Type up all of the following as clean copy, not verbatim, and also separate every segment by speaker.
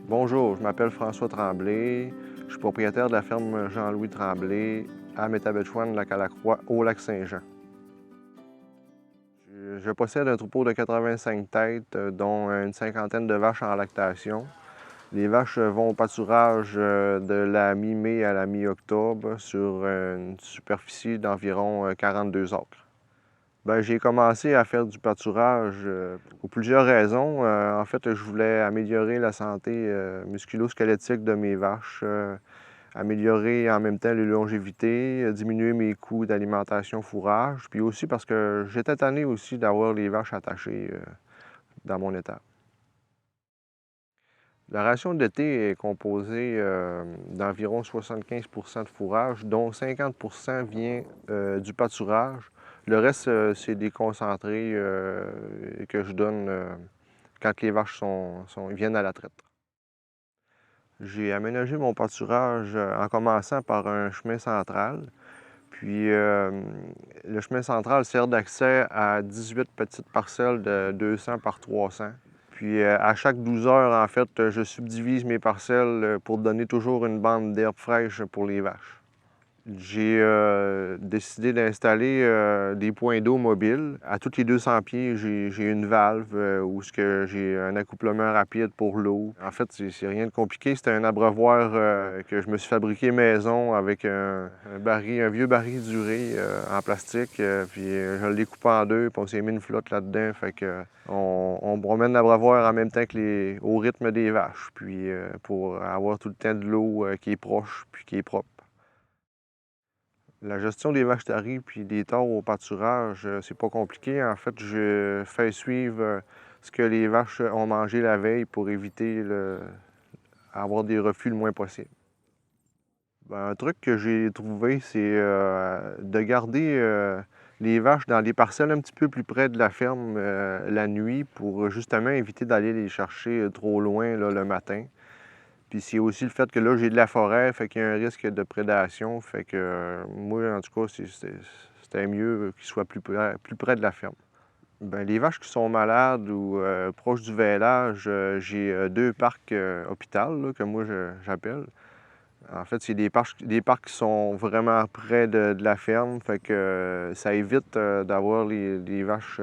Speaker 1: Bonjour, je m'appelle François Tremblay. Je suis propriétaire de la ferme Jean-Louis Tremblay à Métabetchouan, Lac-à-la-Croix, au Lac-Saint-Jean. Je possède un troupeau de 85 têtes, dont une cinquantaine de vaches en lactation. Les vaches vont au pâturage de la mi-mai à la mi-octobre sur une superficie d'environ 42 acres. J'ai commencé à faire du pâturage pour plusieurs raisons. En fait, je voulais améliorer la santé musculo-squelettique de mes vaches, améliorer en même temps les longévités, diminuer mes coûts d'alimentation fourrage, puis aussi parce que j'étais tanné aussi d'avoir les vaches attachées dans mon étable. La ration d'été est composée d'environ 75 de fourrage, dont 50 vient du pâturage. Le reste, c'est des concentrés que je donne quand les vaches viennent à la traite. J'ai aménagé mon pâturage en commençant par un chemin central. Puis le chemin central sert d'accès à 18 petites parcelles de 200 par 300. Puis à chaque 12 heures, en fait, je subdivise mes parcelles pour donner toujours une bande d'herbe fraîche pour les vaches. J'ai décidé d'installer des points d'eau mobiles. À tous les 200 pieds, j'ai une valve où j'ai un accouplement rapide pour l'eau. En fait, c'est rien de compliqué. C'est un abreuvoir que je me suis fabriqué maison avec un vieux baril d'urée en plastique. Puis je l'ai coupé en deux, puis on s'est mis une flotte là-dedans. Fait que on promène l'abreuvoir en même temps que au rythme des vaches, puis pour avoir tout le temps de l'eau qui est proche puis qui est propre. La gestion des vaches taries puis des torts au pâturage, c'est pas compliqué. En fait, je fais suivre ce que les vaches ont mangé la veille pour éviter avoir des reflux le moins possible. Un truc que j'ai trouvé, c'est de garder les vaches dans des parcelles un petit peu plus près de la ferme la nuit pour justement éviter d'aller les chercher trop loin là, le matin. Puis c'est aussi le fait que là, j'ai de la forêt, fait qu'il y a un risque de prédation. Fait que moi, en tout cas, c'était mieux qu'ils soient plus près de la ferme. Les vaches qui sont malades ou proches du vêlage, j'ai deux parcs hôpital là, que moi j'appelle. En fait, c'est des parcs qui sont vraiment près de la ferme. Fait que ça évite d'avoir les vaches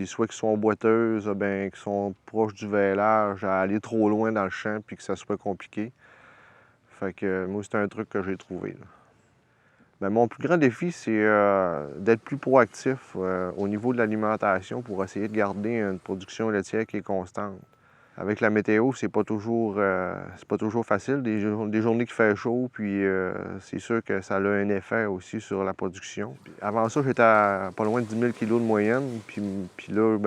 Speaker 1: soit qui sont boiteuses, bien, qui sont proches du vêlage, à aller trop loin dans le champ puis que ça soit compliqué. Fait que moi, c'est un truc que j'ai trouvé, là. Mon plus grand défi, c'est d'être plus proactif au niveau de l'alimentation pour essayer de garder une production laitière qui est constante. Avec la météo, c'est pas toujours facile. Des journées qui fait chaud, puis c'est sûr que ça a un effet aussi sur la production. Avant ça, j'étais à pas loin de 10 000 kg de moyenne. Puis là,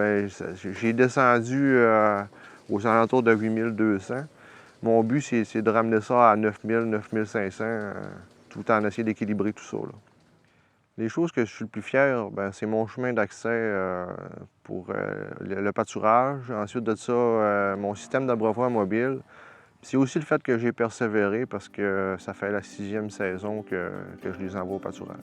Speaker 1: j'ai descendu aux alentours de 8 200. Mon but, c'est de ramener ça à 9 000, 9 500, tout en essayant d'équilibrer tout ça, là. Les choses que je suis le plus fier, c'est mon chemin d'accès pour le pâturage. Ensuite de ça, mon système d'abreuvoir mobile. C'est aussi le fait que j'ai persévéré parce que ça fait la 6e saison que je les envoie au pâturage.